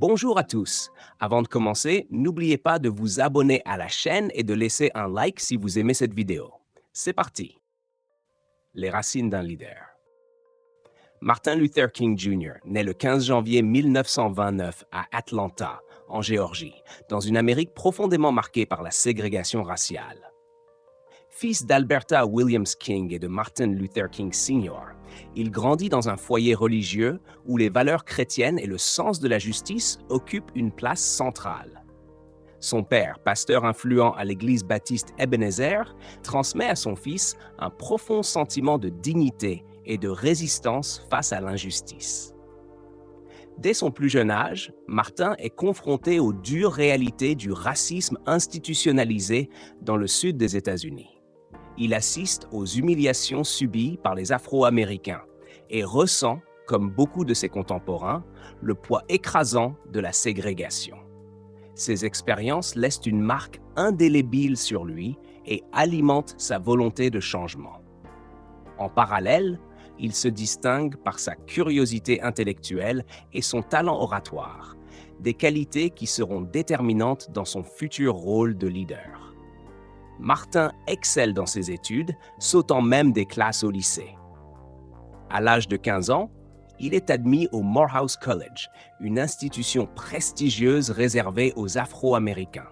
Bonjour à tous. Avant de commencer, n'oubliez pas de vous abonner à la chaîne et de laisser un like si vous aimez cette vidéo. C'est parti. Les racines d'un leader. Martin Luther King Jr. naît le 15 janvier 1929 à Atlanta, en Géorgie, dans une Amérique profondément marquée par la ségrégation raciale. Fils d'Alberta Williams King et de Martin Luther King Sr., il grandit dans un foyer religieux où les valeurs chrétiennes et le sens de la justice occupent une place centrale. Son père, pasteur influent à l'église baptiste Ebenezer, transmet à son fils un profond sentiment de dignité et de résistance face à l'injustice. Dès son plus jeune âge, Martin est confronté aux dures réalités du racisme institutionnalisé dans le sud des États-Unis. Il assiste aux humiliations subies par les Afro-Américains et ressent, comme beaucoup de ses contemporains, le poids écrasant de la ségrégation. Ces expériences laissent une marque indélébile sur lui et alimentent sa volonté de changement. En parallèle, il se distingue par sa curiosité intellectuelle et son talent oratoire, des qualités qui seront déterminantes dans son futur rôle de leader. Martin excelle dans ses études, sautant même des classes au lycée. À l'âge de 15 ans, il est admis au Morehouse College, une institution prestigieuse réservée aux Afro-Américains.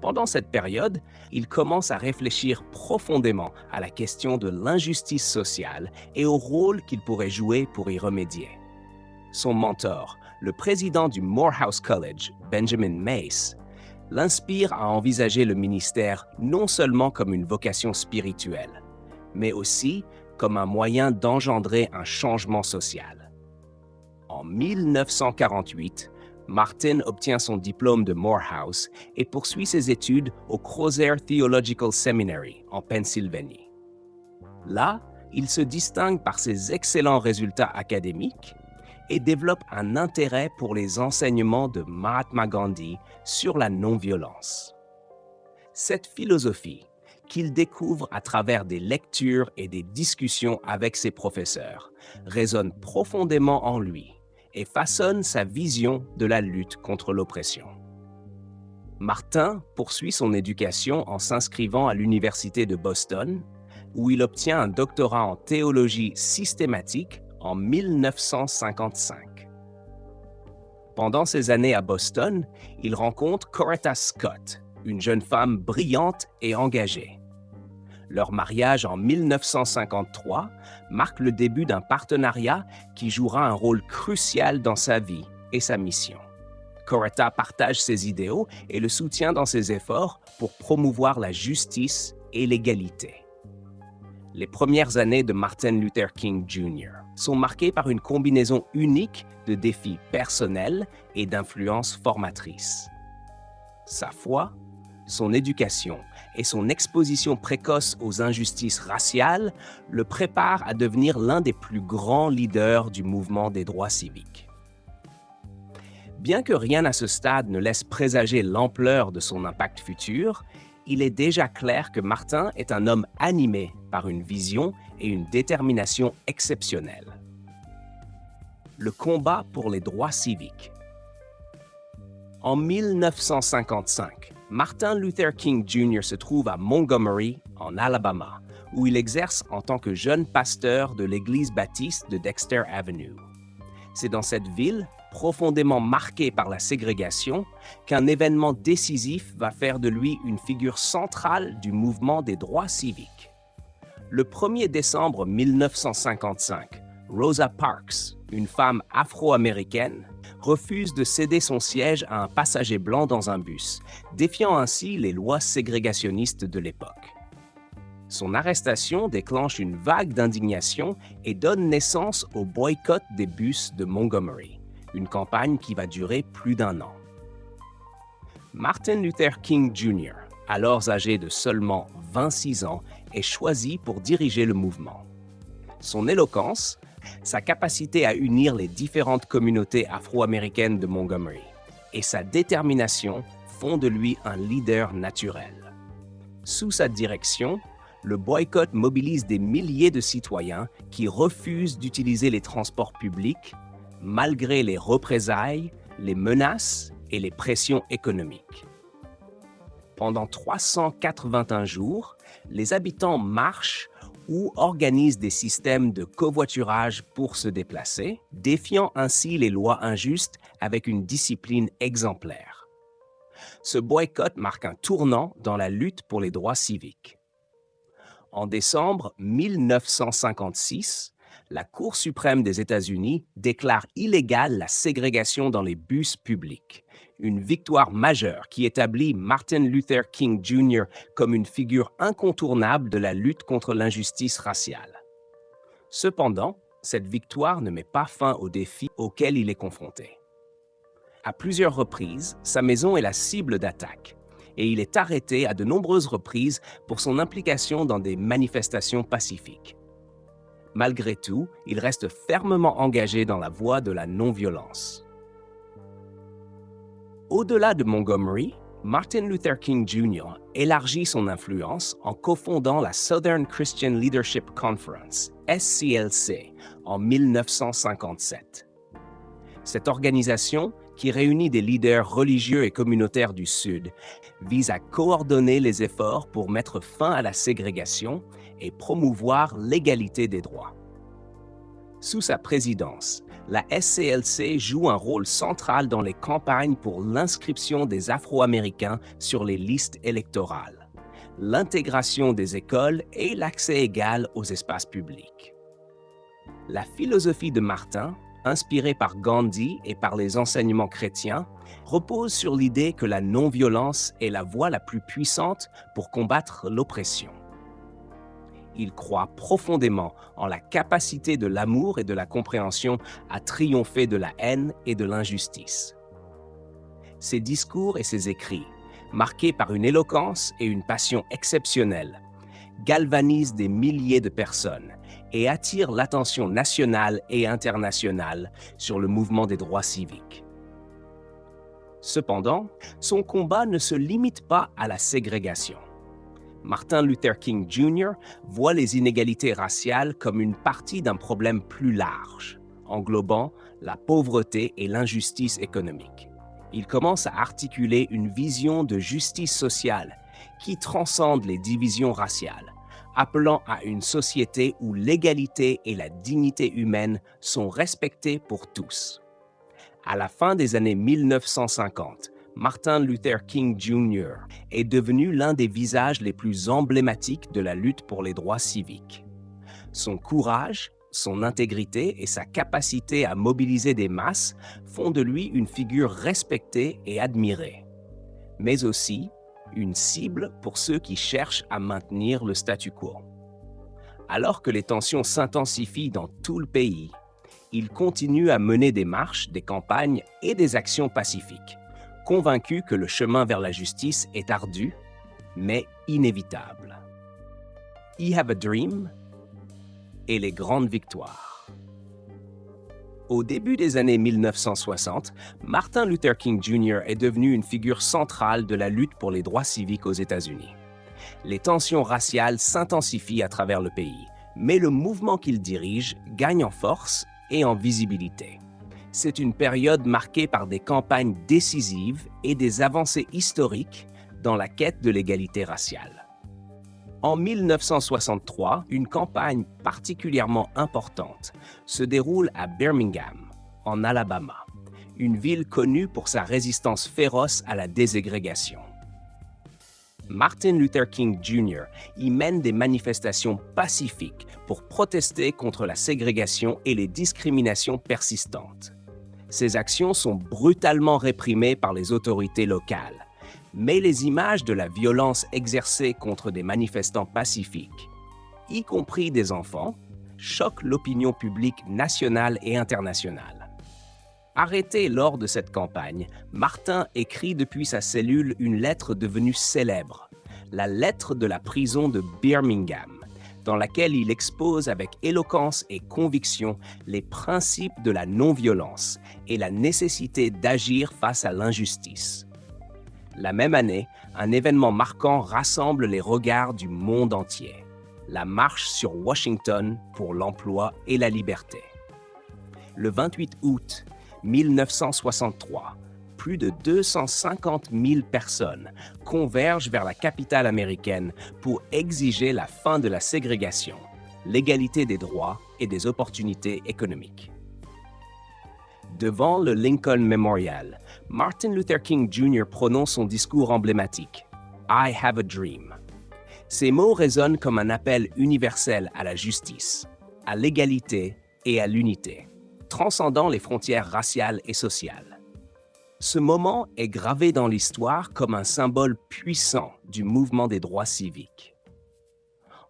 Pendant cette période, il commence à réfléchir profondément à la question de l'injustice sociale et au rôle qu'il pourrait jouer pour y remédier. Son mentor, le président du Morehouse College, Benjamin Mace, l'inspire à envisager le ministère non seulement comme une vocation spirituelle, mais aussi comme un moyen d'engendrer un changement social. En 1948, Martin obtient son diplôme de Morehouse et poursuit ses études au Crozer Theological Seminary en Pennsylvanie. Là, il se distingue par ses excellents résultats académiques et développe un intérêt pour les enseignements de Mahatma Gandhi sur la non-violence. Cette philosophie, qu'il découvre à travers des lectures et des discussions avec ses professeurs, résonne profondément en lui et façonne sa vision de la lutte contre l'oppression. Martin poursuit son éducation en s'inscrivant à l'Université de Boston, où il obtient un doctorat en théologie systématique en 1955. Pendant ses années à Boston, il rencontre Coretta Scott, une jeune femme brillante et engagée. Leur mariage en 1953 marque le début d'un partenariat qui jouera un rôle crucial dans sa vie et sa mission. Coretta partage ses idéaux et le soutient dans ses efforts pour promouvoir la justice et l'égalité. Les premières années de Martin Luther King Jr. sont marquées par une combinaison unique de défis personnels et d'influences formatrices. Sa foi, son éducation et son exposition précoce aux injustices raciales le préparent à devenir l'un des plus grands leaders du mouvement des droits civiques. Bien que rien à ce stade ne laisse présager l'ampleur de son impact futur, il est déjà clair que Martin est un homme animé par une vision et une détermination exceptionnelles. Le combat pour les droits civiques. En 1955, Martin Luther King Jr. se trouve à Montgomery, en Alabama, où il exerce en tant que jeune pasteur de l'église baptiste de Dexter Avenue. C'est dans cette ville, profondément marquée par la ségrégation, qu'un événement décisif va faire de lui une figure centrale du mouvement des droits civiques. Le 1er décembre 1955, Rosa Parks, une femme afro-américaine, refuse de céder son siège à un passager blanc dans un bus, défiant ainsi les lois ségrégationnistes de l'époque. Son arrestation déclenche une vague d'indignation et donne naissance au boycott des bus de Montgomery, une campagne qui va durer plus d'1 an. Martin Luther King Jr., alors âgé de seulement 26 ans, est choisi pour diriger le mouvement. Son éloquence, sa capacité à unir les différentes communautés afro-américaines de Montgomery et sa détermination font de lui un leader naturel. Sous sa direction, le boycott mobilise des milliers de citoyens qui refusent d'utiliser les transports publics malgré les représailles, les menaces et les pressions économiques. Pendant 381 jours, les habitants marchent ou organisent des systèmes de covoiturage pour se déplacer, défiant ainsi les lois injustes avec une discipline exemplaire. Ce boycott marque un tournant dans la lutte pour les droits civiques. En décembre 1956, la Cour suprême des États-Unis déclare illégale la ségrégation dans les bus publics, une victoire majeure qui établit Martin Luther King Jr. comme une figure incontournable de la lutte contre l'injustice raciale. Cependant, cette victoire ne met pas fin aux défis auxquels il est confronté. À plusieurs reprises, sa maison est la cible d'attaques et il est arrêté à de nombreuses reprises pour son implication dans des manifestations pacifiques. Malgré tout, il reste fermement engagé dans la voie de la non-violence. Au-delà de Montgomery, Martin Luther King Jr. élargit son influence en cofondant la Southern Christian Leadership Conference, SCLC, en 1957. Cette organisation, qui réunit des leaders religieux et communautaires du Sud, vise à coordonner les efforts pour mettre fin à la ségrégation et promouvoir l'égalité des droits. Sous sa présidence, la SCLC joue un rôle central dans les campagnes pour l'inscription des Afro-Américains sur les listes électorales, l'intégration des écoles et l'accès égal aux espaces publics. La philosophie de Martin, inspirée par Gandhi et par les enseignements chrétiens, repose sur l'idée que la non-violence est la voie la plus puissante pour combattre l'oppression. Il croit profondément en la capacité de l'amour et de la compréhension à triompher de la haine et de l'injustice. Ses discours et ses écrits, marqués par une éloquence et une passion exceptionnelles, galvanisent des milliers de personnes et attirent l'attention nationale et internationale sur le mouvement des droits civiques. Cependant, son combat ne se limite pas à la ségrégation. Martin Luther King Jr. voit les inégalités raciales comme une partie d'un problème plus large, englobant la pauvreté et l'injustice économique. Il commence à articuler une vision de justice sociale qui transcende les divisions raciales, appelant à une société où l'égalité et la dignité humaine sont respectées pour tous. À la fin des années 1950, Martin Luther King Jr. est devenu l'un des visages les plus emblématiques de la lutte pour les droits civiques. Son courage, son intégrité et sa capacité à mobiliser des masses font de lui une figure respectée et admirée, mais aussi une cible pour ceux qui cherchent à maintenir le statu quo. Alors que les tensions s'intensifient dans tout le pays, il continue à mener des marches, des campagnes et des actions pacifiques, convaincu que le chemin vers la justice est ardu, mais inévitable. I Have a Dream et les grandes victoires. Au début des années 1960, Martin Luther King Jr. est devenu une figure centrale de la lutte pour les droits civiques aux États-Unis. Les tensions raciales s'intensifient à travers le pays, mais le mouvement qu'il dirige gagne en force et en visibilité. C'est une période marquée par des campagnes décisives et des avancées historiques dans la quête de l'égalité raciale. En 1963, une campagne particulièrement importante se déroule à Birmingham, en Alabama, une ville connue pour sa résistance féroce à la déségrégation. Martin Luther King Jr. y mène des manifestations pacifiques pour protester contre la ségrégation et les discriminations persistantes. Ces actions sont brutalement réprimées par les autorités locales, mais les images de la violence exercée contre des manifestants pacifiques, y compris des enfants, choquent l'opinion publique nationale et internationale. Arrêté lors de cette campagne, Martin écrit depuis sa cellule une lettre devenue célèbre, la lettre de la prison de Birmingham, dans laquelle il expose avec éloquence et conviction les principes de la non-violence et la nécessité d'agir face à l'injustice. La même année, un événement marquant rassemble les regards du monde entier, la marche sur Washington pour l'emploi et la liberté. Le 28 août 1963, plus de 250 000 personnes convergent vers la capitale américaine pour exiger la fin de la ségrégation, l'égalité des droits et des opportunités économiques. Devant le Lincoln Memorial, Martin Luther King Jr. prononce son discours emblématique « I have a dream ». Ces mots résonnent comme un appel universel à la justice, à l'égalité et à l'unité, transcendant les frontières raciales et sociales. Ce moment est gravé dans l'histoire comme un symbole puissant du mouvement des droits civiques.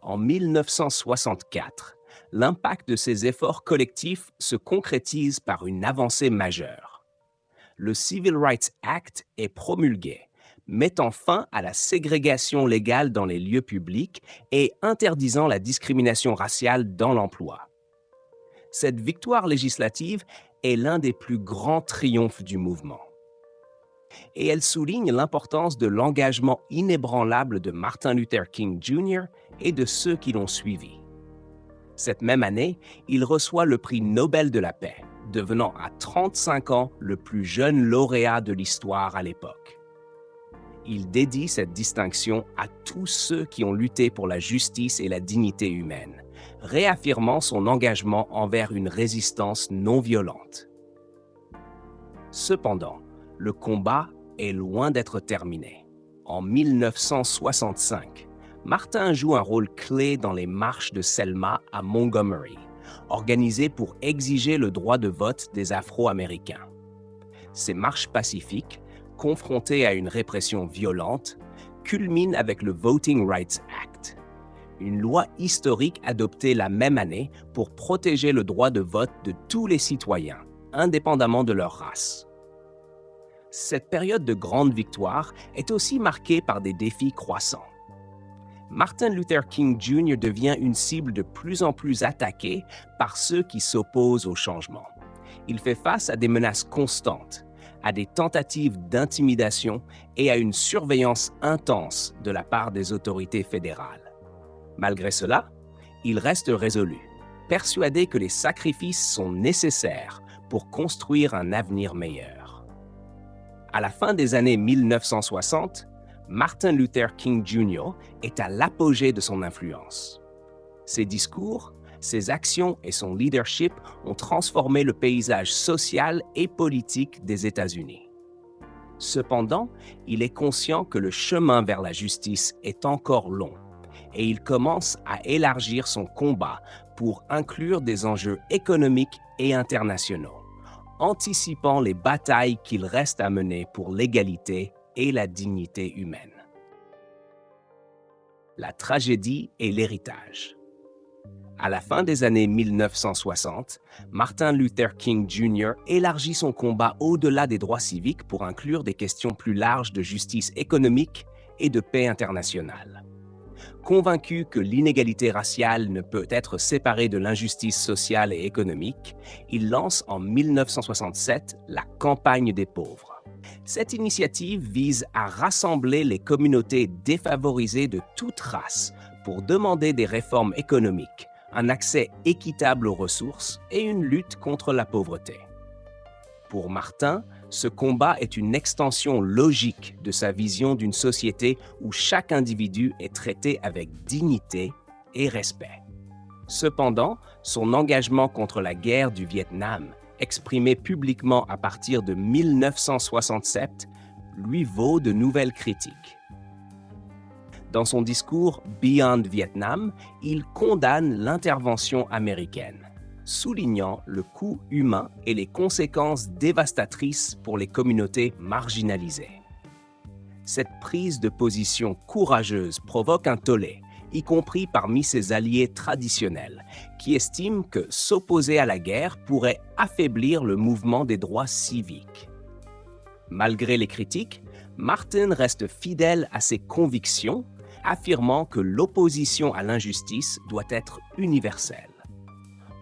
En 1964, l'impact de ces efforts collectifs se concrétise par une avancée majeure. Le Civil Rights Act est promulgué, mettant fin à la ségrégation légale dans les lieux publics et interdisant la discrimination raciale dans l'emploi. Cette victoire législative est l'un des plus grands triomphes du mouvement. Et elle souligne l'importance de l'engagement inébranlable de Martin Luther King Jr. et de ceux qui l'ont suivi. Cette même année, il reçoit le prix Nobel de la paix, devenant à 35 ans le plus jeune lauréat de l'histoire à l'époque. Il dédie cette distinction à tous ceux qui ont lutté pour la justice et la dignité humaine, réaffirmant son engagement envers une résistance non violente. Cependant, le combat est loin d'être terminé. En 1965, Martin joue un rôle clé dans les marches de Selma à Montgomery, organisées pour exiger le droit de vote des Afro-Américains. Ces marches pacifiques, confrontées à une répression violente, culminent avec le Voting Rights Act, une loi historique adoptée la même année pour protéger le droit de vote de tous les citoyens, indépendamment de leur race. Cette période de grande victoire est aussi marquée par des défis croissants. Martin Luther King Jr. devient une cible de plus en plus attaquée par ceux qui s'opposent au changement. Il fait face à des menaces constantes, à des tentatives d'intimidation et à une surveillance intense de la part des autorités fédérales. Malgré cela, il reste résolu, persuadé que les sacrifices sont nécessaires pour construire un avenir meilleur. À la fin des années 1960, Martin Luther King Jr. est à l'apogée de son influence. Ses discours, ses actions et son leadership ont transformé le paysage social et politique des États-Unis. Cependant, il est conscient que le chemin vers la justice est encore long et il commence à élargir son combat pour inclure des enjeux économiques et internationaux, anticipant les batailles qu'il reste à mener pour l'égalité et la dignité humaine. La tragédie et l'héritage. À la fin des années 1960, Martin Luther King Jr. élargit son combat au-delà des droits civiques pour inclure des questions plus larges de justice économique et de paix internationale. Convaincu que l'inégalité raciale ne peut être séparée de l'injustice sociale et économique, il lance en 1967 la Campagne des pauvres. Cette initiative vise à rassembler les communautés défavorisées de toute race pour demander des réformes économiques, un accès équitable aux ressources et une lutte contre la pauvreté. Pour Martin, ce combat est une extension logique de sa vision d'une société où chaque individu est traité avec dignité et respect. Cependant, son engagement contre la guerre du Vietnam, exprimé publiquement à partir de 1967, lui vaut de nouvelles critiques. Dans son discours Beyond Vietnam, il condamne l'intervention américaine, soulignant le coût humain et les conséquences dévastatrices pour les communautés marginalisées. Cette prise de position courageuse provoque un tollé, y compris parmi ses alliés traditionnels, qui estiment que s'opposer à la guerre pourrait affaiblir le mouvement des droits civiques. Malgré les critiques, Martin reste fidèle à ses convictions, affirmant que l'opposition à l'injustice doit être universelle.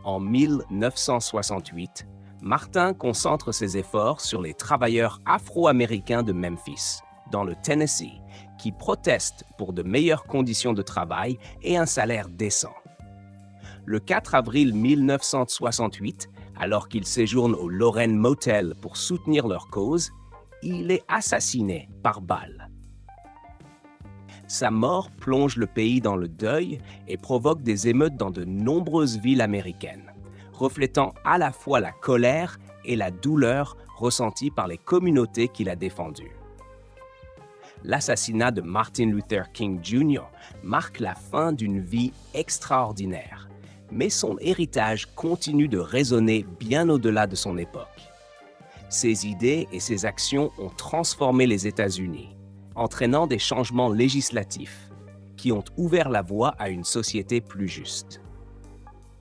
En 1968, Martin concentre ses efforts sur les travailleurs afro-américains de Memphis, dans le Tennessee, qui protestent pour de meilleures conditions de travail et un salaire décent. Le 4 avril 1968, Alors qu'il séjourne au Lorraine Motel pour soutenir leur cause, il est assassiné par balle. Sa mort plonge le pays dans le deuil et provoque des émeutes dans de nombreuses villes américaines, reflétant à la fois la colère et la douleur ressentie par les communautés qu'il a défendues. L'assassinat de Martin Luther King Jr. marque la fin d'une vie extraordinaire, mais son héritage continue de résonner bien au-delà de son époque. Ses idées et ses actions ont transformé les États-Unis, entraînant des changements législatifs qui ont ouvert la voie à une société plus juste.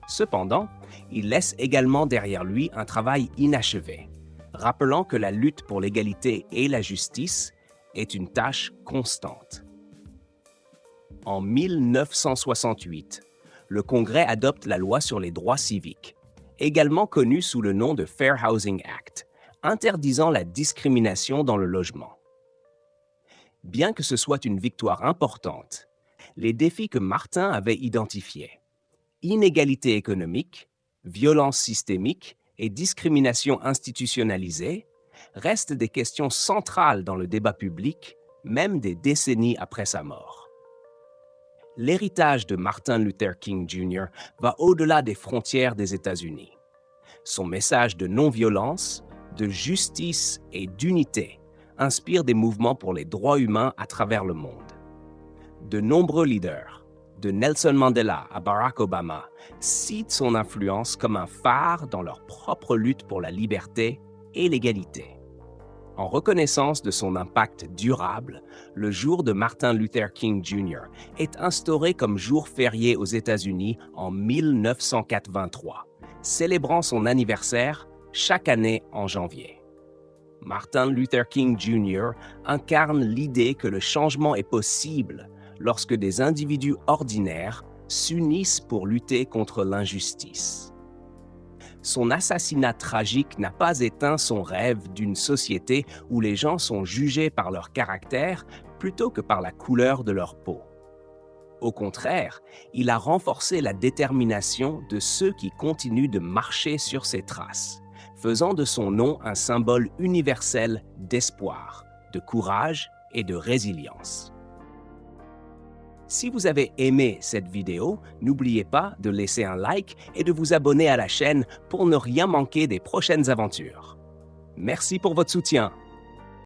Cependant, il laisse également derrière lui un travail inachevé, rappelant que la lutte pour l'égalité et la justice est une tâche constante. En 1968, le Congrès adopte la loi sur les droits civiques, également connue sous le nom de Fair Housing Act, interdisant la discrimination dans le logement. Bien que ce soit une victoire importante, les défis que Martin avait identifiés, inégalité économique, violence systémique et discrimination institutionnalisée, restent des questions centrales dans le débat public, même des décennies après sa mort. L'héritage de Martin Luther King Jr. va au-delà des frontières des États-Unis. Son message de non-violence, de justice et d'unité inspire des mouvements pour les droits humains à travers le monde. De nombreux leaders, de Nelson Mandela à Barack Obama, citent son influence comme un phare dans leur propre lutte pour la liberté et l'égalité. En reconnaissance de son impact durable, le jour de Martin Luther King Jr. est instauré comme jour férié aux États-Unis en 1983, célébrant son anniversaire chaque année en janvier. Martin Luther King Jr. incarne l'idée que le changement est possible lorsque des individus ordinaires s'unissent pour lutter contre l'injustice. Son assassinat tragique n'a pas éteint son rêve d'une société où les gens sont jugés par leur caractère plutôt que par la couleur de leur peau. Au contraire, il a renforcé la détermination de ceux qui continuent de marcher sur ses traces, faisant de son nom un symbole universel d'espoir, de courage et de résilience. Si vous avez aimé cette vidéo, n'oubliez pas de laisser un like et de vous abonner à la chaîne pour ne rien manquer des prochaines aventures. Merci pour votre soutien.